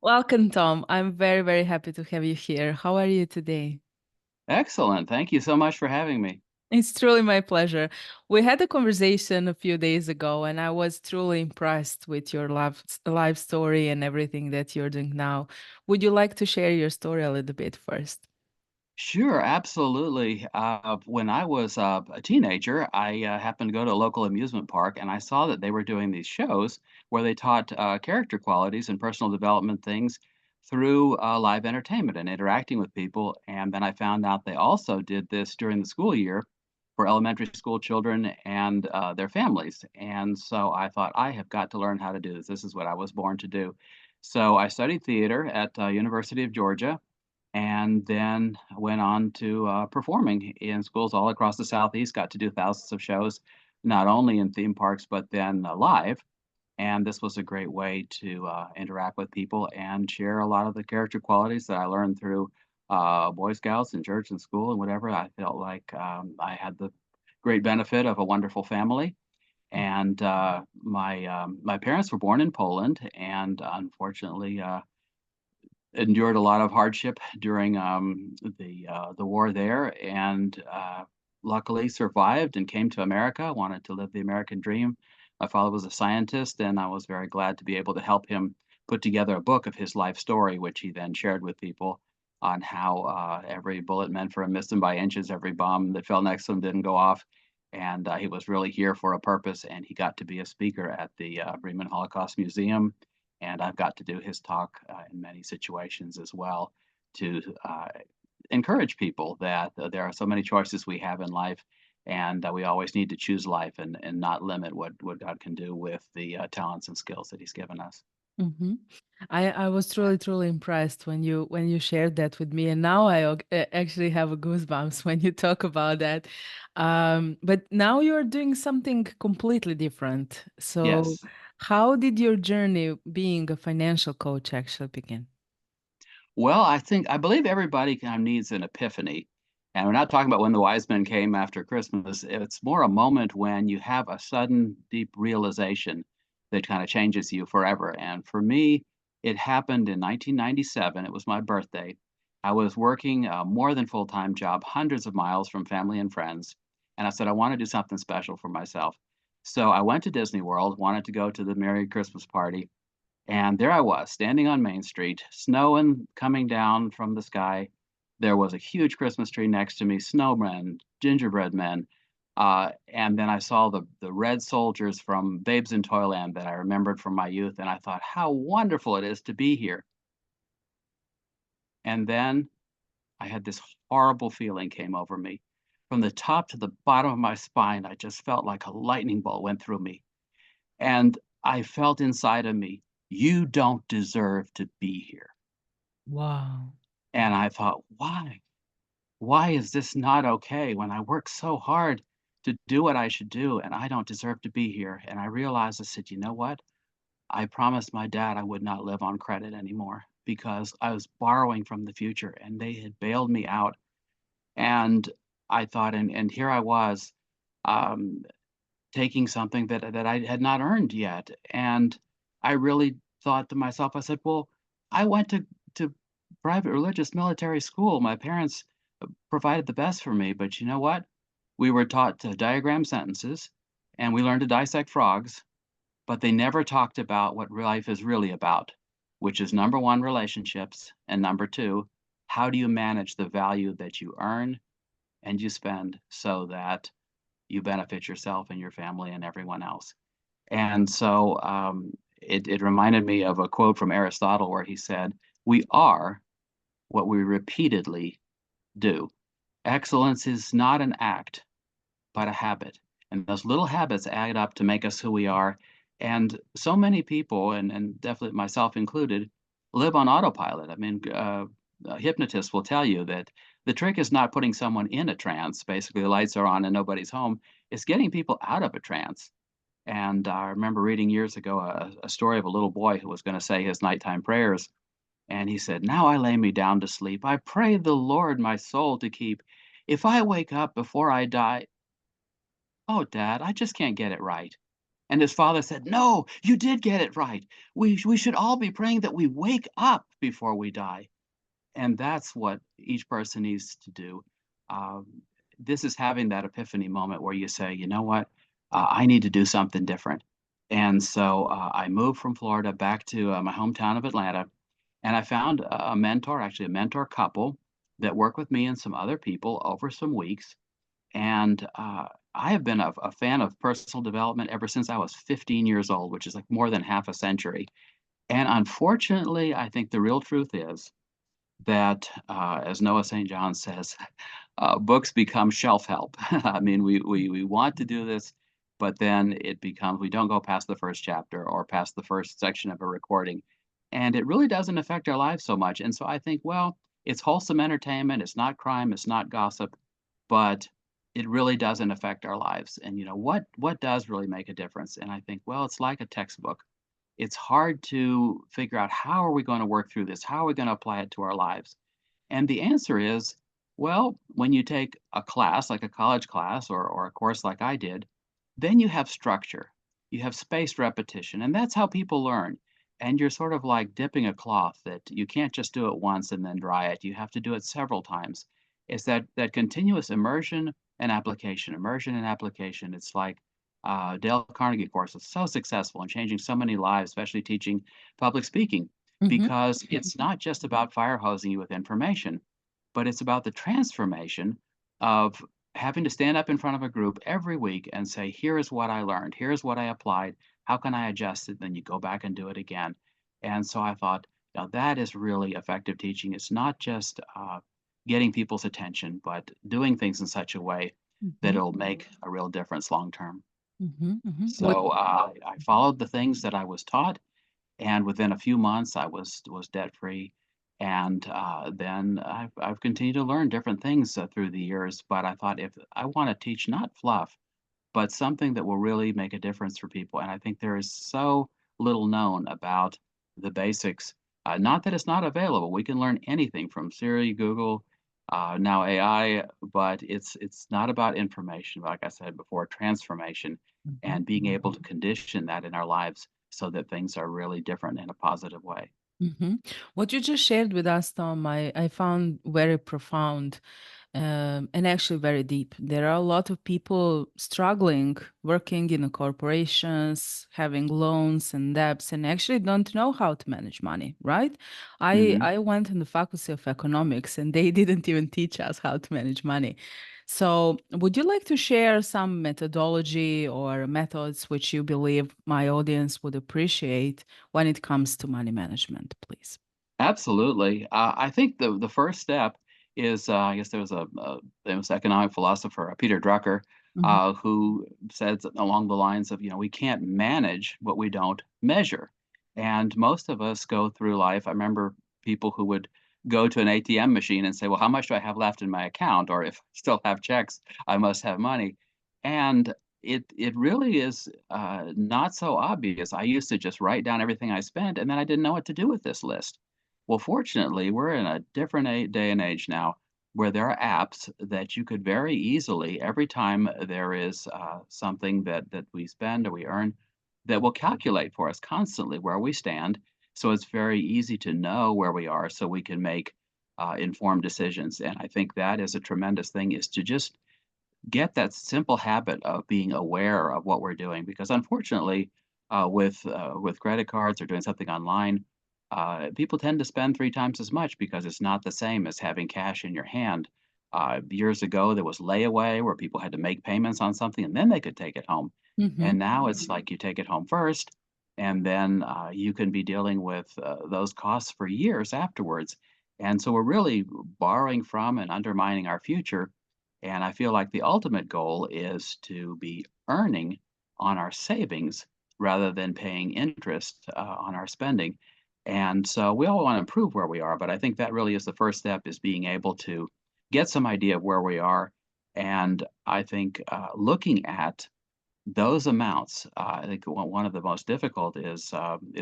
Welcome, Tom. I'm very, very happy to have you here. How are you today? Excellent. Thank you so much for having me. It's truly my pleasure. We had a conversation a few days ago, and I was truly impressed with your life story and everything that you're doing now. Would you like to share your story a little bit first? Sure, absolutely. When I was a teenager, I happened to go to a local amusement park and I saw that they were doing these shows where they taught character qualities and personal development things through live entertainment and interacting with people. And then I found out they also did this during the school year for elementary school children and their families. And so I thought, I have got to learn how to do this. This is what I was born to do. So I studied theater at University of Georgia and then went on to performing in schools all across the Southeast. Got to do thousands of shows, not only in theme parks, but then live. And this was a great way to interact with people and share a lot of the character qualities that I learned through Boy Scouts and church and school and whatever. I felt like I had the great benefit of a wonderful family. And my parents were born in Poland, and unfortunately, endured a lot of hardship during the war there, and luckily survived and came to America. Wanted to live the American dream. My father was a scientist, and I was very glad to be able to help him put together a book of his life story, which he then shared with people on how every bullet meant for him, missed him by inches, every bomb that fell next to him didn't go off. And he was really here for a purpose, and he got to be a speaker at the Bremen Holocaust Museum, and I've got to do his talk in many situations as well to encourage people that there are so many choices we have in life, and we always need to choose life and not limit what God can do with the talents and skills that He's given us. hmm I was truly, truly impressed when you shared that with me, and now actually have a goosebumps when you talk about that. But now you're doing something completely different. So, Yes. how did your journey being a financial coach actually begin? Well, I believe everybody kind of needs an epiphany. And we're not talking about when the wise men came after Christmas. It's more a moment when you have a sudden deep realization that kind of changes you forever. And for me, it happened in 1997. It was my birthday. I was working a more than full-time job, hundreds of miles from family and friends. And I said, I want to do something special for myself. So I went to Disney World, wanted to go to the Merry Christmas party. And there I was, standing on Main Street, snowing coming down from the sky. There was a huge Christmas tree next to me, snowmen, gingerbread men. And then I saw the red soldiers from Babes in Toyland that I remembered from my youth. And I thought, how wonderful it is to be here. And then I had this horrible feeling came over me. From the top to the bottom of my spine, I just felt like a lightning bolt went through me. And I felt inside of me, you don't deserve to be here. Wow. And I thought, why? Why is this not okay when I work so hard to do what I should do and I don't deserve to be here? And I realized, I said, you know what? I promised my dad I would not live on credit anymore because I was borrowing from the future and they had bailed me out. And I thought, and here I was, um, taking something that I had not earned yet. And I really thought to myself, I said, well, I went to private religious military school. My parents provided the best for me, but you know what? We were taught to diagram sentences and we learned to dissect frogs, but they never talked about what life is really about, which is number one, relationships, and number two, how do you manage the value that you earn and you spend so that you benefit yourself and your family and everyone else. And so it reminded me of a quote from Aristotle where he said, we are what we repeatedly do. Excellence is not an act, but a habit. And those little habits add up to make us who we are. And so many people, and definitely myself included, live on autopilot. I mean, hypnotists will tell you that the trick is not putting someone in a trance. Basically, the lights are on and nobody's home. It's getting people out of a trance. And I remember reading years ago a story of a little boy who was going to say his nighttime prayers. And he said, now I lay me down to sleep. I pray the Lord my soul to keep. If I wake up before I die, oh, Dad, I just can't get it right. And his father said, "No, you did get it right. We should all be praying that we wake up before we die." And that's what each person needs to do. Um, this is having that epiphany moment where you say, "You know what? I need to do something different." And so I moved from Florida back to my hometown of Atlanta, and I found a mentor, actually a mentor couple that worked with me and some other people over some weeks. And I have been a fan of personal development ever since I was 15 years old, which is like more than half a century. And unfortunately, I think the real truth is that, as Noah St. John says, books become shelf help. I mean, we want to do this, but then it becomes we don't go past the first chapter or past the first section of a recording, and it really doesn't affect our lives so much. And so I think, well, it's wholesome entertainment. It's not crime. It's not gossip, but it really doesn't affect our lives. And what does really make a difference? And I think, well, it's like a textbook. It's hard to figure out how are we going to work through this? How are we going to apply it to our lives? And the answer is, well, when you take a class like a college class or a course like I did, then you have structure. You have spaced repetition, and that's how people learn. And you're sort of like dipping a cloth that you can't just do it once and then dry it. You have to do it several times. It's that continuous immersion and application, immersion and application. It's like Dale Carnegie course was so successful in changing so many lives, especially teaching public speaking, Mhm. because it's not just about fire hosing you with information, but it's about the transformation of having to stand up in front of a group every week and say, here is what I learned, here's what I applied, how can I adjust it? Then you go back and do it again. And so I thought, now that is really effective teaching. It's not just getting people's attention, but doing things in such a way that Mhm. it'll make a real difference long term. Mhm. Mhm. What So I followed the things that I was taught, and within a few months, I was debt free. And then I've continued to learn different things through the years. But I thought if I want to teach not fluff, but something that will really make a difference for people. And I think there is so little known about the basics. Not that it's not available. We can learn anything from Siri, Google, now AI, but it's not about information. Like I said before, transformation Mhm. and being able to condition that in our lives so that things are really different in a positive way. Mhm. What you just shared with us, Tom, I found very profound. And actually very deep. There are a lot of people struggling, working in corporations, having loans and debts, and actually don't know how to manage money, right? Hmm. I went in the Faculty of Economics, and they didn't even teach us how to manage money. So, would you like to share some methodology or methods which you believe my audience would appreciate when it comes to money management, please? Absolutely. I think the first step is, I guess there was a famous economic philosopher, Peter Drucker, Mhm. who said along the lines of, we can't manage what we don't measure. And most of us go through life. I remember people who would go to an ATM machine and say, well, how much do I have left in my account? Or if I still have checks, I must have money. And it really is not so obvious. I used to just write down everything I spent, and then I didn't know what to do with this list. Well, fortunately, we're in a different day and age now where there are apps that you could very easily, every time there is something that we spend or we earn, that will calculate for us constantly where we stand. So it's very easy to know where we are so we can make informed decisions. And I think that is a tremendous thing is to just get that simple habit of being aware of what we're doing because unfortunately with credit cards or doing something online people tend to spend three times as much because it's not the same as having cash in your hand. Years ago there was layaway where people had to make payments on something and then they could take it home, Mhm. and now it's like you take it home first and then you can be dealing with those costs for years afterwards. And so we're really borrowing from and undermining our future, and I feel like the ultimate goal is to be earning on our savings rather than paying interest on our spending. And so we all want to improve where we are, but I think that really is the first step is being able to get some idea of where we are. And I think looking at those amounts, I think one of the most difficult is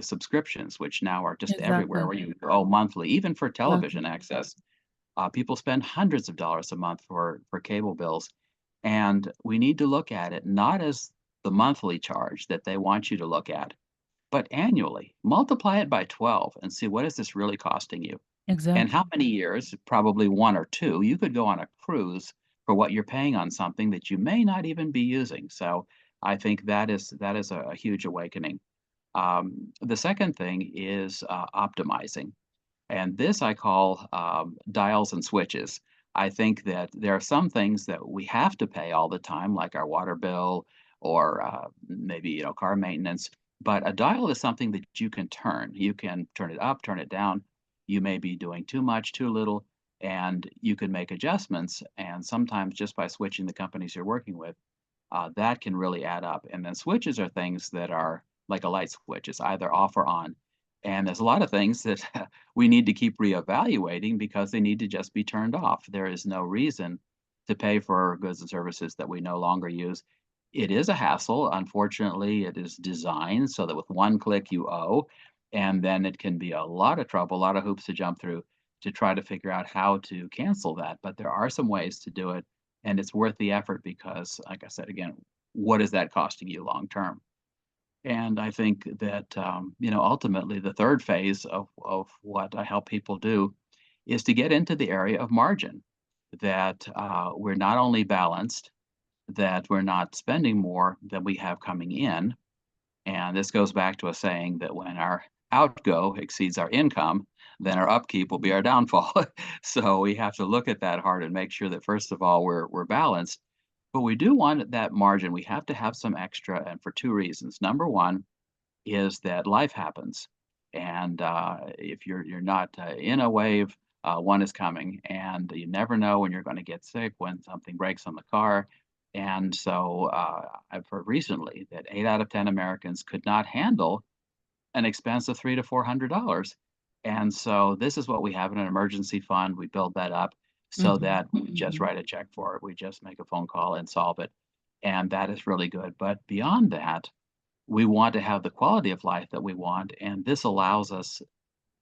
subscriptions, which now are just everywhere Exactly. where you go monthly, even for Exactly. television access. People spend hundreds of dollars a month for cable bills, and we need to look at it not as the monthly charge that they want you to look at, but annually. Multiply it by 12 and see what is this really costing you. And how Exactly. many years, probably 1 or 2, you could go on a cruise for what you're paying on something that you may not even be using. So I think that is a huge awakening. The second thing is optimizing. And this I call dials and switches. I think that there are some things that we have to pay all the time, like our water bill or maybe car maintenance. But a dial is something that you can turn. You can turn it up, turn it down. You may be doing too much, too little, and you can make adjustments. And sometimes just by switching the companies you're working with, that can really add up. And then switches are things that are like a light switch, it's either off or on. And there's a lot of things that we need to keep reevaluating because they need to just be turned off. There is no reason to pay for goods and services that we no longer use. It is a hassle. Unfortunately, it is designed so that with one click you owe, and then it can be a lot of trouble, a lot of hoops to jump through to try to figure out how to cancel that. But there are some ways to do it, and it's worth the effort because, like I said again, what is that costing you long term? And I think that ultimately, the third phase of what I help people do is to get into the area of margin. That we're not only balanced, that we're not spending more than we have coming in, and this goes back to a saying that when our outgo exceeds our income, then our upkeep will be our downfall. So we have to look at that hard and make sure that first of all we're balanced. But we do want that margin. We have to have some extra, and for two reasons. Number one is that life happens, and if you're not in a wave, one is coming, and you never know when you're going to get sick, when something breaks on the car. And so I've heard recently that 8 out of 10 Americans could not handle an expense of $300 to $400. And so this is what we have in an emergency fund. We build that up so Mhm. that we just Mhm. write a check for it. We just make a phone call and solve it. And that is really good. But beyond that, we want to have the quality of life that we want. And this allows us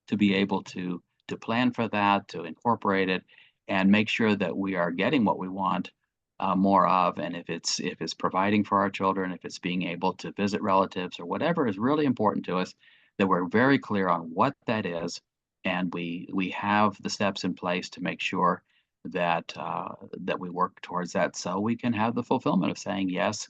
to be able to plan for that, to incorporate it, and make sure that we are getting what we want more of. And if it's providing for our children, if it's being able to visit relatives or whatever is really important to us, that we're very clear on what that is, and we have the steps in place to make sure that we work towards that, so we can have the fulfillment of saying yes,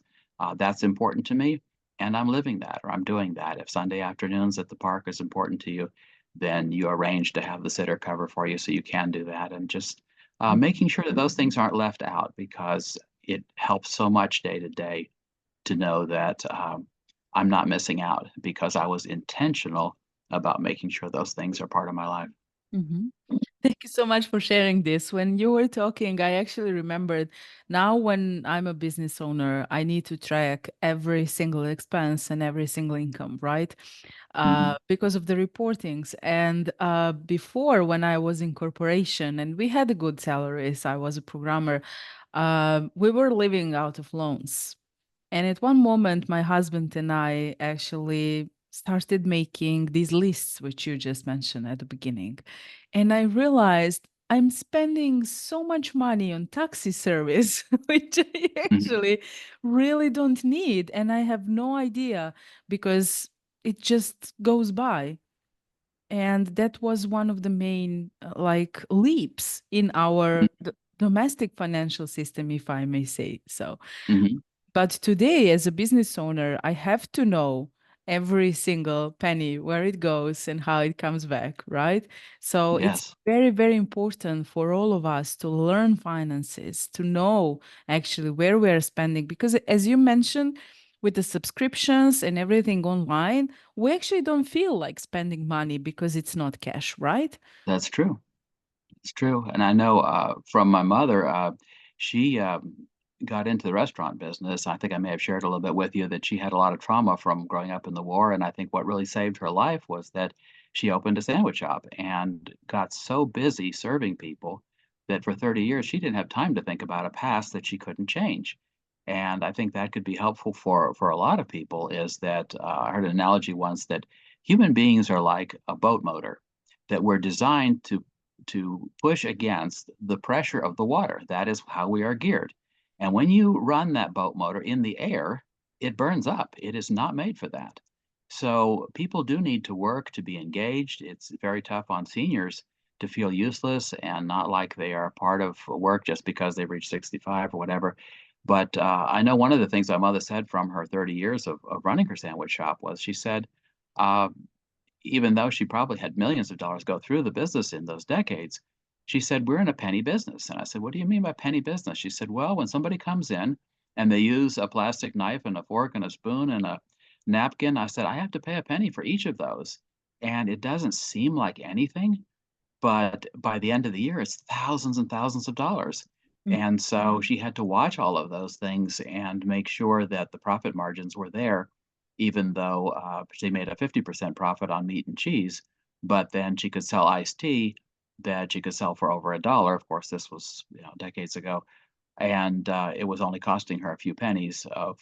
that's important to me, and I'm living that or I'm doing that. If Sunday afternoons at the park is important to you, then you arrange to have the sitter cover for you so you can do that. And just making sure that those things aren't left out, because it helps so much day to day to know that I'm not missing out because I was intentional about making sure those things are part of my life. Mhm. Thank you so much for sharing this. When you were talking, I actually remembered now when I'm a business owner, I need to track every single expense and every single income, right? Hmm. Because of the reportings. And before, when I was in corporation and we had a good salaries, I was a programmer, we were living out of loans. And at one moment, my husband and I actually started making these lists, which you just mentioned at the beginning. And I realized I'm spending so much money on taxi service, which I Hmm. actually really don't need. And I have no idea because it just goes by. And that was one of the main like leaps in our domestic financial system, if I may say so. Hmm. But today, as a business owner, I have to know every single penny, where it goes and how it comes back, right? So it's Yes, very, very important for all of us to learn finances, to know actually where we're spending. Because as you mentioned, with the subscriptions and everything online, we actually don't feel like spending money because it's not cash, right? that's true. It's true, and I know, from my mother, she, got into the restaurant business. I think I may have shared a little bit with you that she had a lot of trauma from growing up in the war, and I think what really saved her life was that she opened a sandwich shop and got so busy serving people that for 30 years, she didn't have time to think about a past that she couldn't change. And I think that could be helpful for a lot of people, is that, I heard an analogy once that human beings are like a boat motor, that we're designed to push against the pressure of the water. That is how we are geared. And when you run that boat motor in the air, it burns up. It is not made for that. So people do need to work to be engaged. It's very tough on seniors to feel useless and not like they are part of work just because they've reached 65 or whatever. But I know one of the things my mother said from her 30 years of running her sandwich shop was she said, uh, even though she probably had millions of dollars go through the business in those decades, she said, "We're in a penny business." And I said, "What do you mean by penny business?" She said, "Well, when somebody comes in and they use a plastic knife and a fork and a spoon and a napkin," I said, "I have to pay a penny for each of those. And it doesn't seem like anything, but by the end of the year, it's thousands and thousands of dollars." And so she had to watch all of those things and make sure that the profit margins were there, even though she made a 50% profit on meat and cheese. But then she could sell iced tea that she could sell for over $1. Of course, this was, decades ago, and it was only costing her a few pennies of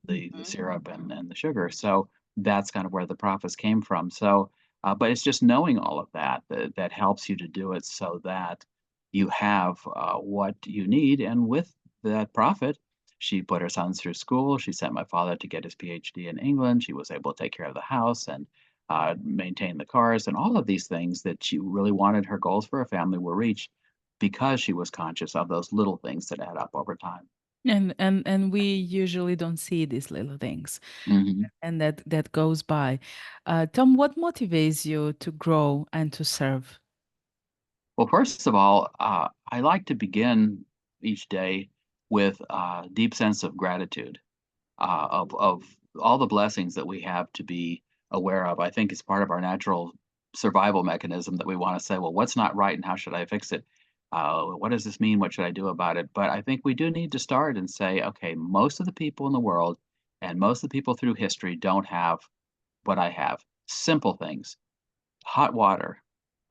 the Mhm. syrup and the sugar. So that's kind of where the profits came from. So, but it's just knowing all of that helps you to do it so that you have what you need. And with that profit, she put her sons through school. She sent my father to get his PhD in England. She was able to take care of the house and maintain the cars and all of these things that she really wanted. Her goals for a family were reached because she was conscious of those little things that add up over time. And we usually don't see these little things, Mhm. and that goes by. Tom, what motivates you to grow and to serve? Well, first of all, I like to begin each day with a deep sense of gratitude, of all the blessings that we have to be aware of. I think it's part of our natural survival mechanism that we want to say, well, what's not right and how should I fix it? What does this mean? What should I do about it? But I think we do need to start and say, okay, most of the people in the world and most of the people through history don't have what I have. Simple things: hot water,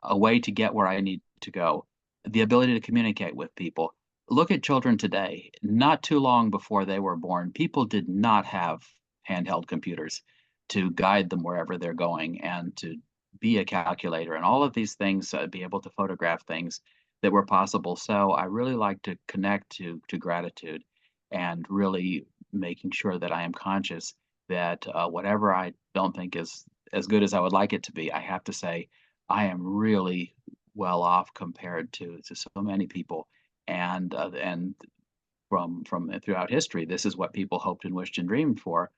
a way to get where I need to go, the ability to communicate with people. Look at children today. Not too long before they were born, people did not have handheld computers to guide them wherever they're going and to be a calculator and all of these things, be able to photograph things that were possible. So I really like to connect to gratitude and really making sure that I am conscious that whatever I don't think is as good as I would like it to be, I have to say I am really well off compared to so many people, and from throughout history, this is what people hoped and wished and dreamed for,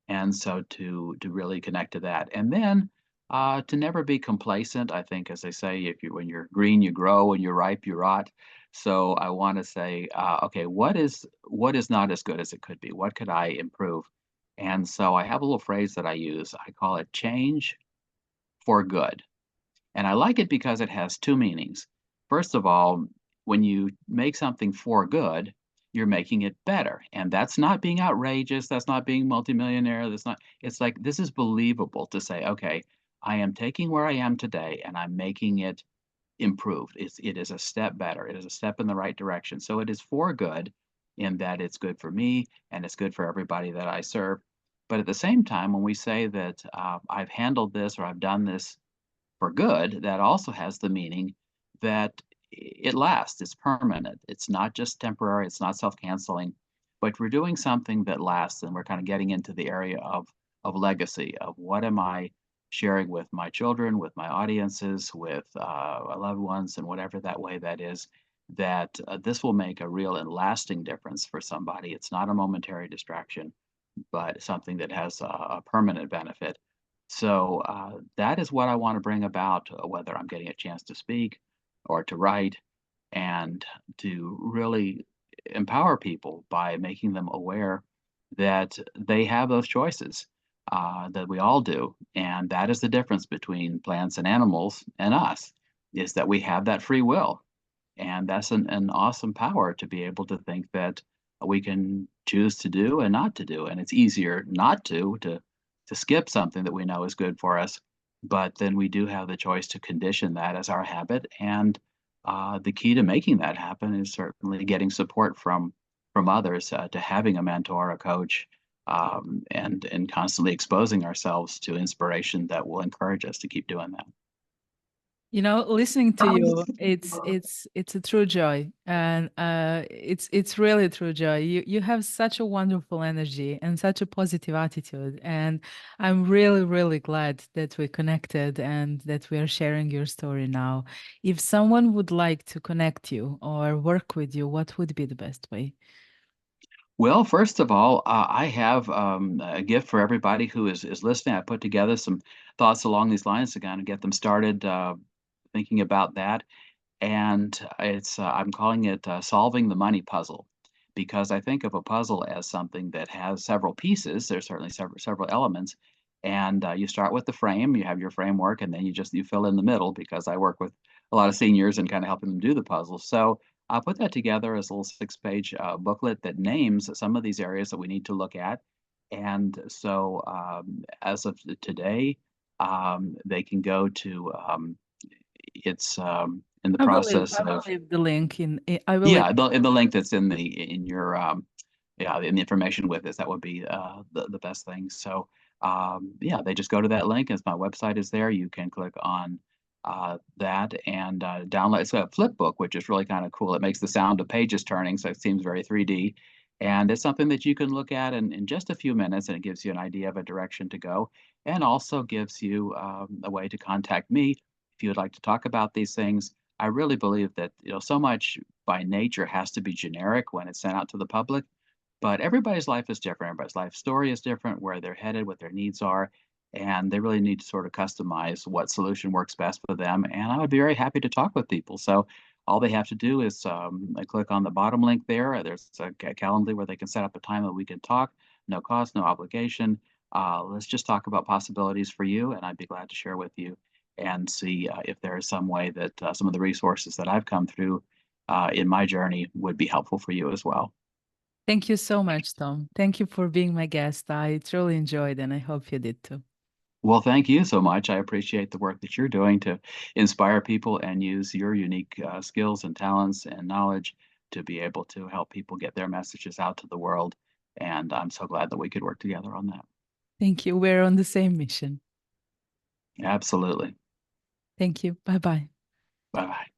and so to really connect to that, and then to never be complacent. I think, as they say, if you when you're green, you grow, when you're ripe, you rot. So I want to say, okay, what is not as good as it could be? What could I improve? And so I have a little phrase that I use. I call it change for good. And I like it because it has two meanings. First of all, when you make something for good, you're making it better. And that's not being outrageous. That's not being multimillionaire. That's not, it's like this is believable to say, okay, I am taking where I am today and I'm making it improved. It is a step better. It is a step in the right direction. So it is for good in that it's good for me and it's good for everybody that I serve. But at the same time, when we say that I've handled this or I've done this for good, that also has the meaning that it lasts, it's permanent. It's not just temporary, it's not self-canceling, but we're doing something that lasts, and we're kind of getting into the area of legacy, of what am I sharing with my children, with my audiences, with loved ones, and whatever that way that is, that this will make a real and lasting difference for somebody. It's not a momentary distraction, but something that has a permanent benefit. So that is what I want to bring about, whether I'm getting a chance to speak or to write, and to really empower people by making them aware that they have those choices, that we all do. And that is the difference between plants and animals and us, is that we have that free will. And that's an awesome power to be able to think that we can choose to do and not to do. And it's easier not to skip something that we know is good for us. But then we do have the choice to condition that as our habit. And the key to making that happen is certainly getting support from others, to having a mentor, a coach, and constantly exposing ourselves to inspiration that will encourage us to keep doing that. Listening to you, it's a true joy, and it's really true joy. You have such a wonderful energy and such a positive attitude, and I'm really really glad that we connected and that we are sharing your story now. If someone would like to connect you or work with you, what would be the best way? Well, first of all, I have a gift for everybody who is listening. I put together some thoughts along these lines to kind of get them started thinking about that. And I'm calling it solving the money puzzle, because I think of a puzzle as something that has several pieces. There's certainly several elements, and you start with the frame. You have your framework, and then you fill in the middle, because I work with a lot of seniors and kind of helping them do the puzzle. So I put that together as a little 6-page booklet that names some of these areas that we need to look at. And so as of today, they can go to it's in the process I will of leave the link I will leave. yeah, the link that's in your yeah, in the information with this, that would be the best thing. So yeah, they just go to that link as my website is there. You can click on that and download. It's a flip book, which is really kind of cool. It makes the sound of pages turning, so it seems very 3D. And it's something that you can look at in just a few minutes, and it gives you an idea of a direction to go, and also gives you a way to contact me if you would like to talk about these things. I really believe that so much by nature has to be generic when it's sent out to the public, but everybody's life is different. Everybody's life story is different, where they're headed, what their needs are, and they really need to sort of customize what solution works best for them. And I would be very happy to talk with people. So all they have to do is click on the bottom link there. There's a Calendly where they can set up a time that we can talk. No cost, no obligation. Let's just talk about possibilities for you, and I'd be glad to share with you and see if there is some way that some of the resources that I've come through in my journey would be helpful for you as well. Thank you so much, Tom. Thank you for being my guest. I truly enjoyed, and I hope you did too. Well, thank you so much. I appreciate the work that you're doing to inspire people and use your unique skills and talents and knowledge to be able to help people get their messages out to the world. And I'm so glad that we could work together on that. Thank you. We're on the same mission. Absolutely. Thank you. Bye bye. Bye bye.